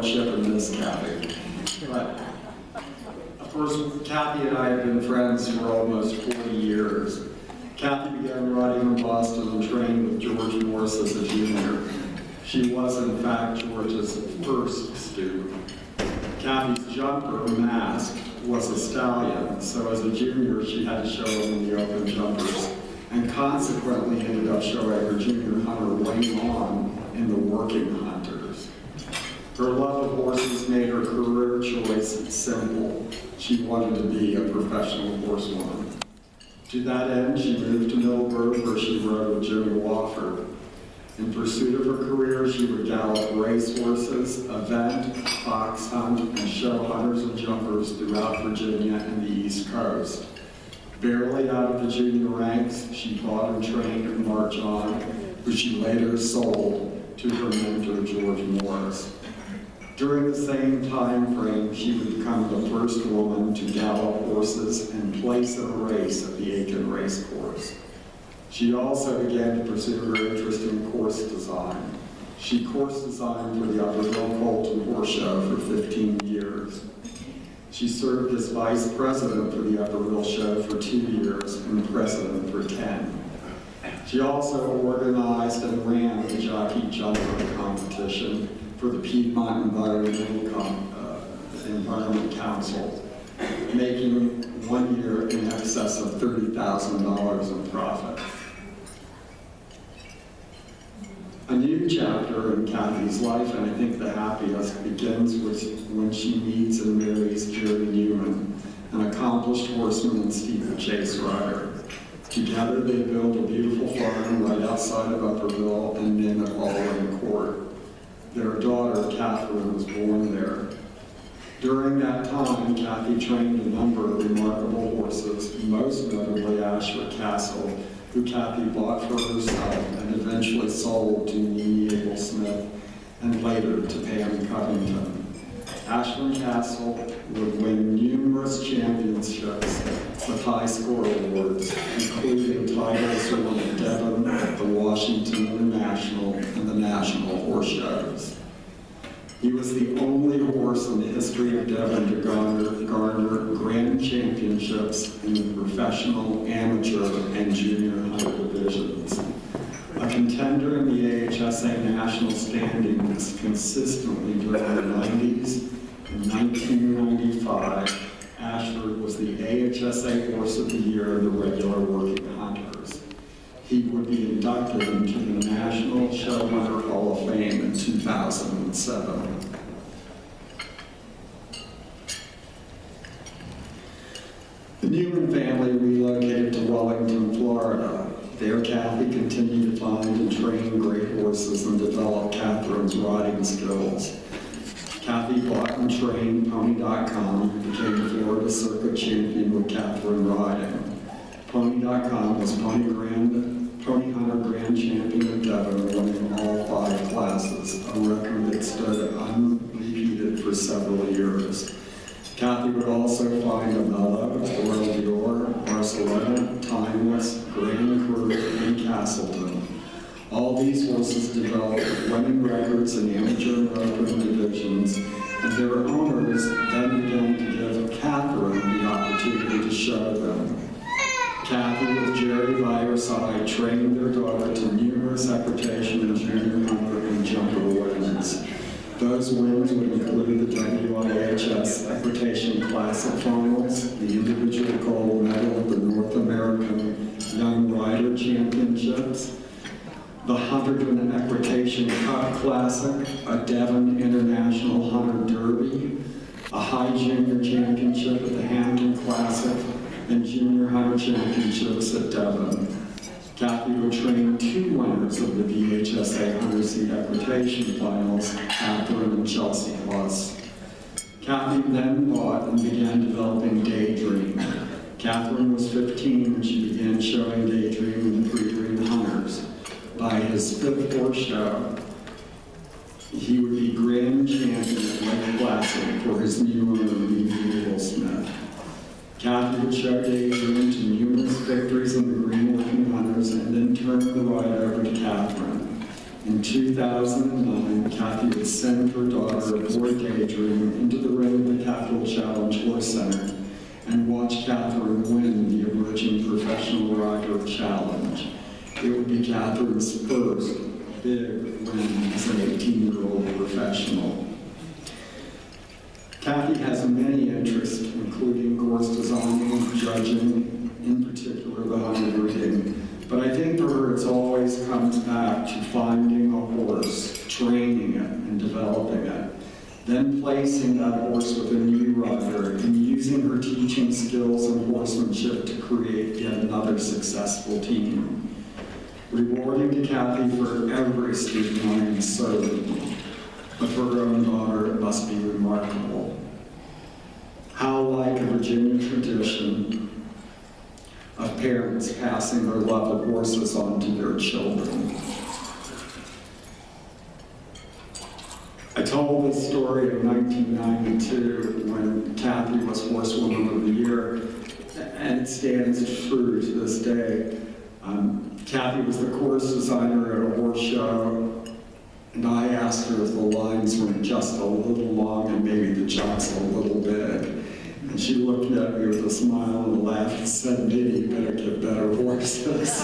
hardship in this, Kathy. But of course, Kathy and I have been friends for almost 40 years. Kathy began riding in Boston and trained with George Morse as a junior. She was, in fact, George's first student. Kathy's jumper, Mask, was a stallion, so as a junior she had to show him in the open jumpers, and consequently ended up showing her junior hunter Wayne on in the working hunters. Her love of horses made her career choice simple. She wanted to be a professional horsewoman. To that end, she moved to Millburg, where she rode with Jimmy Wofford. In pursuit of her career, she would gallop racehorses, event, fox hunt, and show hunters and jumpers throughout Virginia and the East Coast. Barely out of the junior ranks, she bought and trained March On, which she later sold to her mentor, George Morris. During the same time frame, she would become the first woman to gallop horses and place in a race at the Aiken Racecourse. She also began to pursue her interest in course design. She course designed for the Upperville Colton Horse Show for 15 years. She served as vice president for the Upperville Show for 2 years and president for 10. She also organized and ran the jockey jumper competition for the Piedmont Environment Council, making 1 year in excess of $30,000 in profit. A new chapter in Kathy's life, and I think the happiest, begins with when she meets and marries Jerry Newman, an accomplished horseman and steeplechase rider. Together they built a beautiful farm right outside of Upperville and name it Alwyn Court. Their daughter, Catherine, was born there. During that time, Kathy trained a number of remarkable horses, most notably Ashford Castle, who Kathy bought for herself and eventually sold to Nene Abel Smith and later to Pam Covington. Ashford Castle would win numerous championships with high score awards, including titles won at Devon, the Washington International, and the National Horse Shows. He was the only horse in the history of Devon to garner grand championships in the professional, amateur, and junior hunter divisions. A contender in the AHSA national standings consistently during the 90s. In 1995, Ashford was the AHSA Horse of the Year in the regular working hunters. He would be inducted into the National Show Hunter Hall of Fame in 2007. The Newman family relocated to Wellington, Florida. There, Kathy continued to find and train great horses and develop Catherine's riding skills. Kathy bought and trained Pony.com, became the Florida Circuit champion with Catherine riding. Pony.com was Pony Hunter Grand Champion of Devon, winning all 5 classes, a record that stood unrepeated for several years. Kathy would also find a Mellow, Royal Dior, Barcelona, Timeless, Grand Cru, and Castleton. All these horses developed winning records in amateur and open divisions, and their owners then began to give Catherine the opportunity to show them. Kathy, with Jerry by her side, trained their daughter to numerous equitation and junior hunter and jumper wins. Those wins would include the WIHS Equitation Classic Finals, the individual gold medal of the North American Young Rider Championships, the Hunterdon Equitation Cup Classic, a Devon International Hunter Derby, a High Junior Championship at the Hampton Classic, and Junior Hunter Championships at Devon. Kathy would train 2 winners of the VHSA Hunter Seat Equitation Finals, Catherine and Chelsea Plus. Kathy then bought and began developing Daydream. Catherine was 15 when she began showing Daydream in the Pre-Green Hunters. By his 5th horse show, he would be grand champion at Lake Placid for his new owner, Nene Abel Smith. Kathy would show Daydream to numerous victories in the Green Working Hunters and then turn the ride over to Catherine. In 2009, Kathy would send her daughter aboard Daydream into the ring of the Capital Challenge Horse Center and watch Catherine win the Emerging Professional Rider Challenge. It would be Catherine's first big win as an 18-year-old professional. Kathy has many interests, including course design, judging, in particular the hunter breeding. But I think for her it always comes back to finding a horse, training it, and developing it. Then placing that horse with a new rider and using her teaching skills and horsemanship to create yet another successful team. Rewarding to Kathy for every student I am serving, but for her own daughter it must be remarkable. How like a Virginia tradition of parents passing their love of horses on to their children. I told this story in 1992 when Kathy was Horsewoman of the Year, and it stands true to this day. Kathy was the course designer at a horse show, and I asked her if the lines were just a little long and maybe the jumps a little big. And she looked at me with a smile and a laugh and said, "Maybe you better get better horses."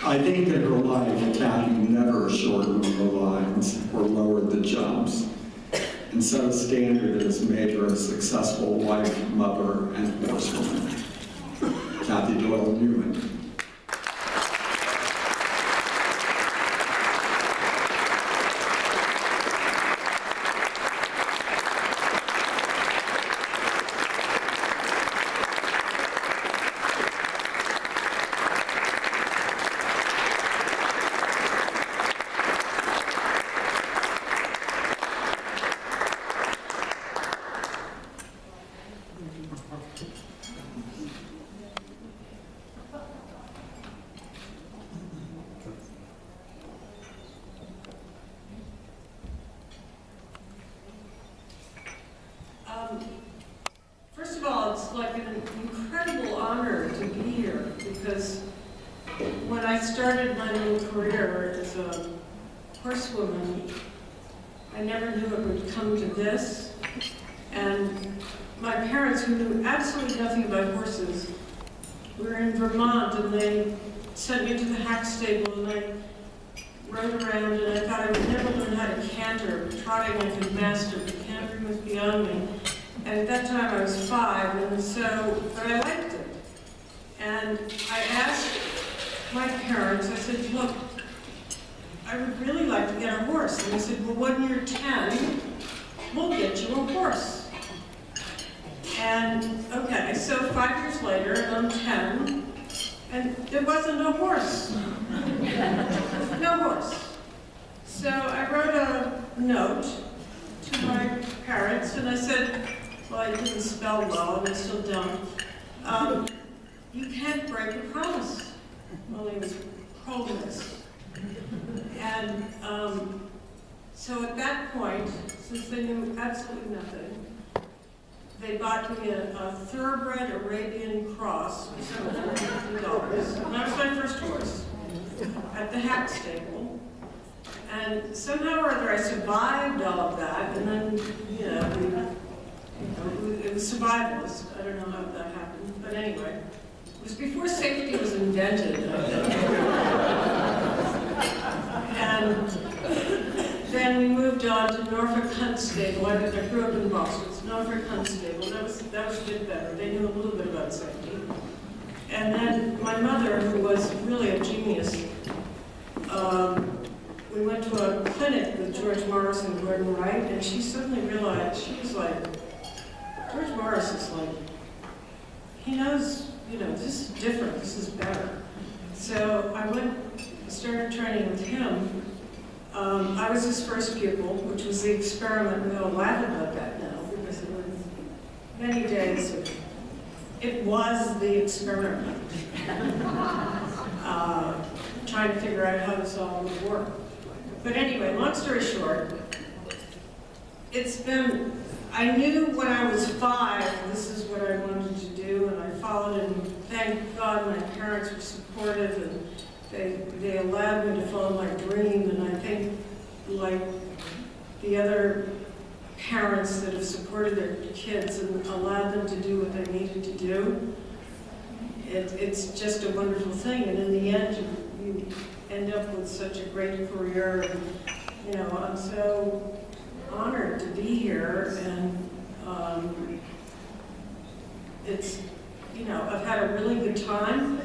I think in her life, Kathy never shortened the lines or lowered the jumps. And so standard has made her a successful wife, mother, and horsewoman. Kathy Newman. First of all, it's like an incredible honor to be here because when I started my new career as a horsewoman, I never knew it would come to this. And my parents, who knew absolutely nothing about horses, were in Vermont and they sent me to the hack stable and I rode around and I thought I would never learn how to canter. Trotting I could master, but cantering was beyond me. And at that time I was 5, and so, but I liked it. And I asked my parents, I said, look, I would really like to get a horse. And they said, well, when you're 10, we'll get you a horse. And okay, so 5 years later, and I'm 10, and there wasn't a horse. No horse. So I wrote a note to my parents, and I said, well, I didn't spell well, and I still don't. You can't break a promise. Well, it was promise. And so at that point, since they knew absolutely nothing, they bought me a thoroughbred Arabian cross for $750. And that was my first horse at the hack stable. And somehow or other I survived all of that, and then, it was survivalist. I don't know how that happened, but anyway. It was before safety was invented, I think. And then we moved on to Norfolk Hunt Stable. I grew up in Boston. It's Norfolk Hunt Stable. That was a bit better. They knew a little bit about safety. And then my mother, who was really a genius, we went to a clinic with George Morris and Gordon Wright, and she suddenly realized, she was like, George Morris is like, he knows, this is different, this is better. So I started training with him. I was his first pupil, which was the experiment. We all laugh about that now, because it was many days of, it was the experiment. Trying to figure out how this all would work. But anyway, long story short, I knew when I was 5, this is what I wanted to do, and I followed it, and thank God my parents were supportive, and they allowed me to follow my dream, and I think, like the other parents that have supported their kids and allowed them to do what they needed to do, it's just a wonderful thing, and in the end, you end up with such a great career, and, you know, I'm so honored to be here, and it's, you know, I've had a really good time.